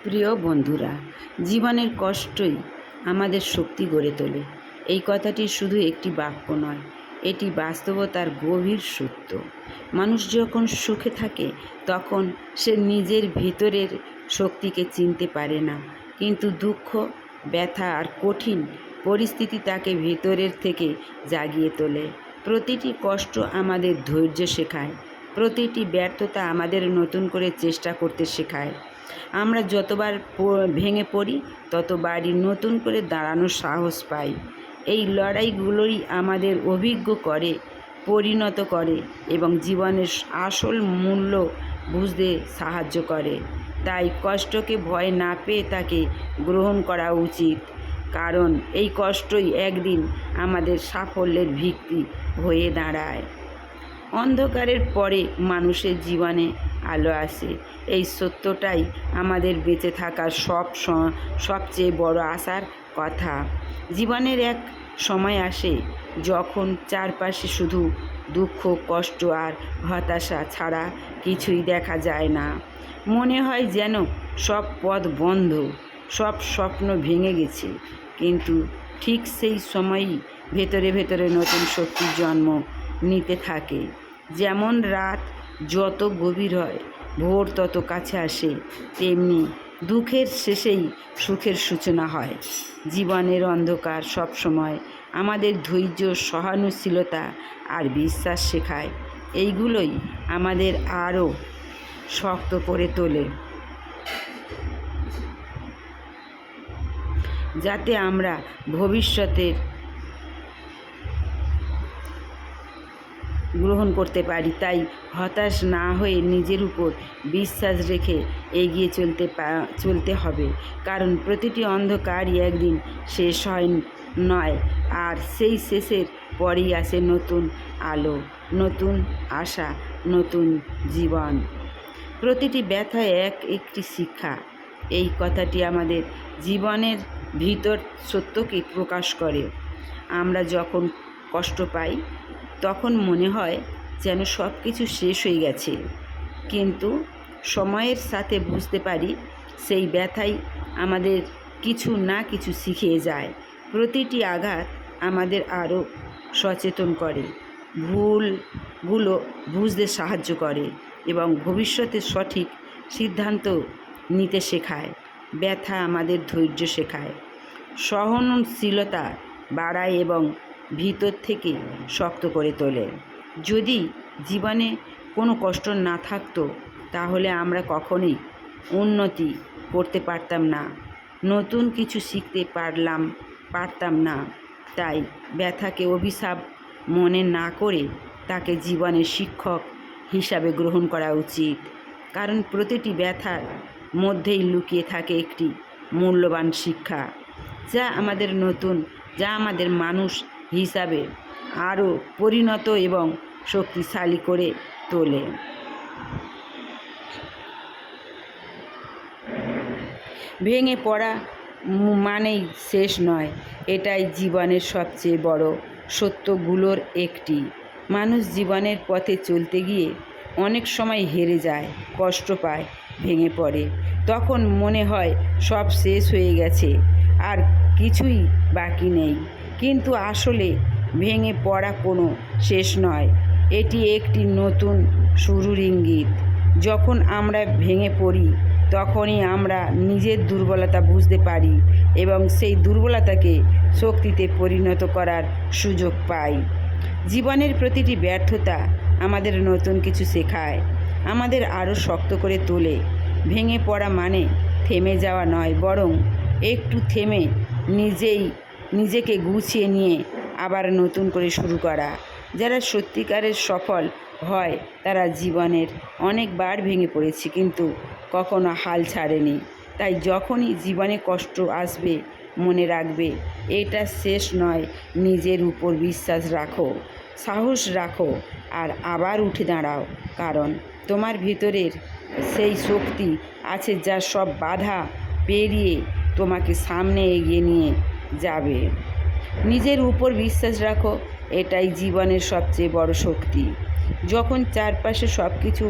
প্রিয় বন্ধুরা, জীবনের কষ্টই আমাদের শক্তি গড়ে তোলে। এই কথাটি শুধু একটি বাক্য নয়, এটি বাস্তবতার গভীর সত্য। মানুষ যখন সুখে থাকে তখন সে নিজের ভিতরের শক্তিকে চিনতে পারে না, কিন্তু দুঃখ, ব্যথা আর কঠিন পরিস্থিতি তাকে ভিতরের থেকে জাগিয়ে তোলে। প্রতিটি কষ্ট আমাদের ধৈর্য শেখায়, প্রতিটি ব্যর্থতা আমাদের নতুন করে চেষ্টা করতে শেখায়। আমরা যতবার ভেঙে পড়ি ততবারই নতুন করে দাঁড়ানোর সাহস পাই। এই লড়াইগুলোই আমাদের অভিজ্ঞ করে, পরিণত করে এবং জীবনের আসল মূল্য বুঝতে সাহায্য করে। তাই কষ্টকে ভয় না পেয়ে তাকে গ্রহণ করা উচিত, কারণ এই কষ্টই একদিন আমাদের সাফল্যের ভিত্তি হয়ে দাঁড়ায়। অন্ধকারের পরে মানুষের জীবনে আলো আসে, এই সত্যটাই আমাদের বেঁচে থাকার সবচেয়ে বড় আশার কথা। জীবনের এক সময় আসে যখন চারপাশে শুধু দুঃখ, কষ্ট আর হতাশা ছাড়া কিছুই দেখা যায় না। মনে হয় যেন সব পথ বন্ধ, সব স্বপ্ন ভেঙে গেছে। কিন্তু ঠিক সেই সময়ই ভেতরে ভেতরে নতুন শক্তির জন্ম নিতে থাকে। যেমন রাত যত গভীর হয় ভোর তত কাছে আসে, তেমনি দুঃখের শেষেই সুখের সূচনা হয়। জীবনের অন্ধকার সবসময় আমাদের ধৈর্য, সহানুশীলতা আর বিশ্বাস শেখায়। এইগুলোই আমাদের আরও শক্ত করে তোলে, যাতে আমরা ভবিষ্যতের গ্রহণ করতে পারি। তাই হতাশ না হয়ে নিজের উপর বিশ্বাস রেখে এগিয়ে চলতে হবে, কারণ প্রতিটি অন্ধকারই একদিন শেষ হয় নয়, আর সেই শেষের পরেই আসে নতুন আলো, নতুন আশা, নতুন জীবন। প্রতিটি ব্যথা একটি শিক্ষা। এই কথাটি আমাদের জীবনের ভিতর সত্যকে প্রকাশ করে। আমরা যখন কষ্ট পাই তখন মনে হয় যেন সব কিছু শেষ হয়ে গেছে, কিন্তু সময়ের সাথে বুঝতে পারি সেই ব্যথাই আমাদের কিছু না কিছু শিখিয়ে যায়। প্রতিটি আঘাত আমাদের আরও সচেতন করে, ভুলগুলো বুঝতে সাহায্য করে এবং ভবিষ্যতে সঠিক সিদ্ধান্ত নিতে শেখায়। ব্যথা আমাদের ধৈর্য শেখায়, সহনশীলতা বাড়ায় এবং ভিতর থেকে শক্ত করে তোলে। যদি জীবনে কোনো কষ্ট না থাকতো তাহলে আমরা কখনোই উন্নতি করতে পারতাম না, নতুন কিছু শিখতে পারতাম না। তাই ব্যথাকে অভিশাপ মনে না করে তাকে জীবনের শিক্ষক হিসাবে গ্রহণ করা উচিত, কারণ প্রতিটি ব্যথার মধ্যেই লুকিয়ে থাকে একটি মূল্যবান শিক্ষা, যা আমাদের মানুষ হিসাবে আরও পরিণত এবং শক্তিশালী করে তোলে। ভেঙে পড়া মানেই শেষ নয়, এটাই জীবনের সবচেয়ে বড় সত্যগুলোর একটি। মানুষ জীবনের পথে চলতে গিয়ে অনেক সময় হেরে যায়, কষ্ট পায়, ভেঙে পড়ে। তখন মনে হয় সব শেষ হয়ে গেছে, আর কিছুই বাকি নেই। কিন্তু আসলে ভেঙে পড়া কোনো শেষ নয়, এটি একটি নতুন শুরুর ইঙ্গিত। যখন আমরা ভেঙে পড়ি তখনই আমরা নিজের দুর্বলতা বুঝতে পারি এবং সেই দুর্বলতাকে শক্তিতে পরিণত করার সুযোগ পাই। জীবনের প্রতিটি ব্যর্থতা আমাদের নতুন কিছু শেখায়, আমাদের আরও শক্ত করে তোলে। ভেঙে পড়া মানে থেমে যাওয়া নয়, বরং একটু থেমে নিজেকে গুছিয়ে নিয়ে আবার নতুন করে শুরু করা। যারা সত্যিকারের সফল হয় তারা জীবনের অনেকবার ভেঙে পড়েছে, কিন্তু কখনো হাল ছাড়েনি। তাই যখনই জীবনে কষ্ট আসবে মনে রাখবে এটা শেষ নয়। নিজের উপর বিশ্বাস রাখো, সাহস রাখো আর আবার উঠে দাঁড়াও, কারণ তোমার ভিতরের সেই শক্তি আছে যা সব বাধা পেরিয়ে তোমাকে সামনে এগিয়ে নিয়ে যাবে। নিজের উপর বিশ্বাস রাখো, এটাই জীবনের সবচেয়ে বড় শক্তি। যখন চারপাশে সব কিছু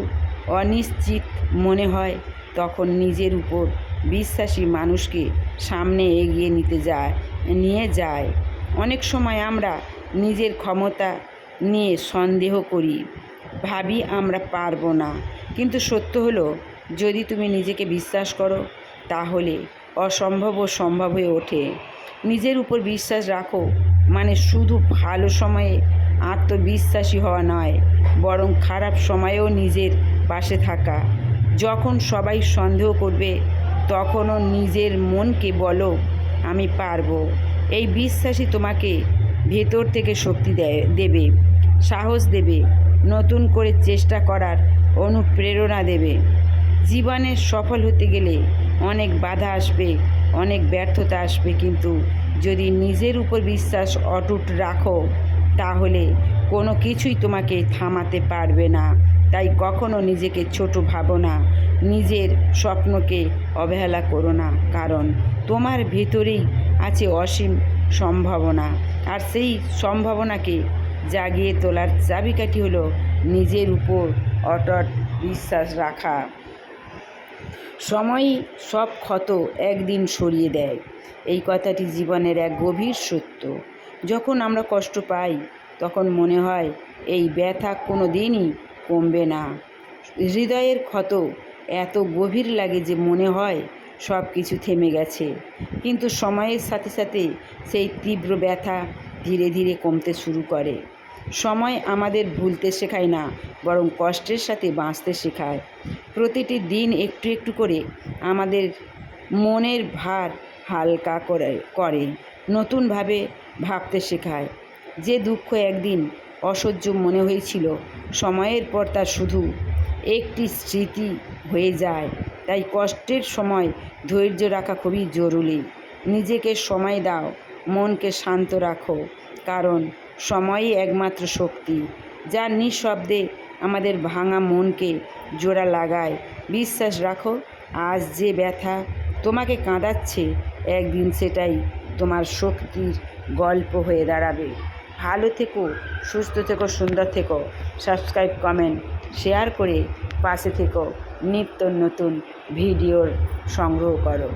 অনিশ্চিত মনে হয় তখন নিজের উপর বিশ্বাসী মানুষকে সামনে এগিয়ে নিয়ে যায়। অনেক সময় আমরা নিজের ক্ষমতা নিয়ে সন্দেহ করি, ভাবি আমরা পারবো না। কিন্তু সত্য হলো, যদি তুমি নিজেকে বিশ্বাস করো তাহলে অসম্ভবও সম্ভব হয়ে ওঠে। নিজের উপর বিশ্বাস রাখো মানে শুধু ভালো সময়ে আত্মবিশ্বাসী হওয়া নয়, বরং খারাপ সময়েও নিজের পাশে থাকা। যখন সবাই সন্দেহ করবে তখনও নিজের মনকে বলো, আমি পারবো। এই বিশ্বাসই তোমাকে ভেতর থেকে শক্তি দেবে, সাহস দেবে, নতুন করে চেষ্টা করার অনুপ্রেরণা দেবে। জীবনে সফল হতে গেলে অনেক বাধা আসবে, অনেক ব্যর্থতা আসবে, কিন্তু যদি নিজের উপর বিশ্বাস অটুট রাখো তাহলে কোনো কিছুই তোমাকে থামাতে পারবে না। তাই কখনো নিজেকে ছোট ভাবো না, নিজের স্বপ্নকে অবহেলা করো না, কারণ তোমার ভেতরেই আছে অসীম সম্ভাবনা। আর সেই সম্ভাবনাকে জাগিয়ে তোলার চাবিকাঠি হলো নিজের উপর অটুট বিশ্বাস রাখা। সময়ই সব ক্ষত একদিন সরিয়ে দেয়, এই কথাটি জীবনের এক গভীর সত্য। যখন আমরা কষ্ট পাই তখন মনে হয় এই ব্যথা কোনো দিনই কমবে না। হৃদয়ের ক্ষত এত গভীর লাগে যে মনে হয় সব কিছু থেমে গেছে, কিন্তু সময়ের সাথে সাথে সেই তীব্র ব্যথা ধীরে ধীরে কমতে শুরু করে। সময় আমাদের ভুলতে শেখায় না, বরং কষ্টের সাথে বাঁচতে শেখায়। প্রতিটি দিন একটু একটু করে আমাদের মনের ভার হালকা করে নতুনভাবে ভাবতে শেখায়। যে দুঃখ একদিন অসহ্য মনে হয়েছিল, সময়ের পর তা শুধু একটি স্মৃতি হয়ে যায়। তাই কষ্টের সময় ধৈর্য রাখা খুবই জরুরি। নিজেকে সময় দাও, মনকে শান্ত রাখো, কারণ সময়ই একমাত্র শক্তি যা নিঃশব্দে আমাদের ভাঙা মনকে জোড়া লাগায়। বিশ্বাস রাখো, আজ যে ব্যথা তোমাকে কাঁদাচ্ছে একদিন সেটাই তোমার শক্তির গল্প হয়ে দাঁড়াবে। ভালো থেকো, সুস্থ থেকো, সুন্দর থেকো। সাবস্ক্রাইব, কমেন্ট, শেয়ার করে পাশে থেকো। নিত্য নতুন ভিডিওর সংগ্রহ করো।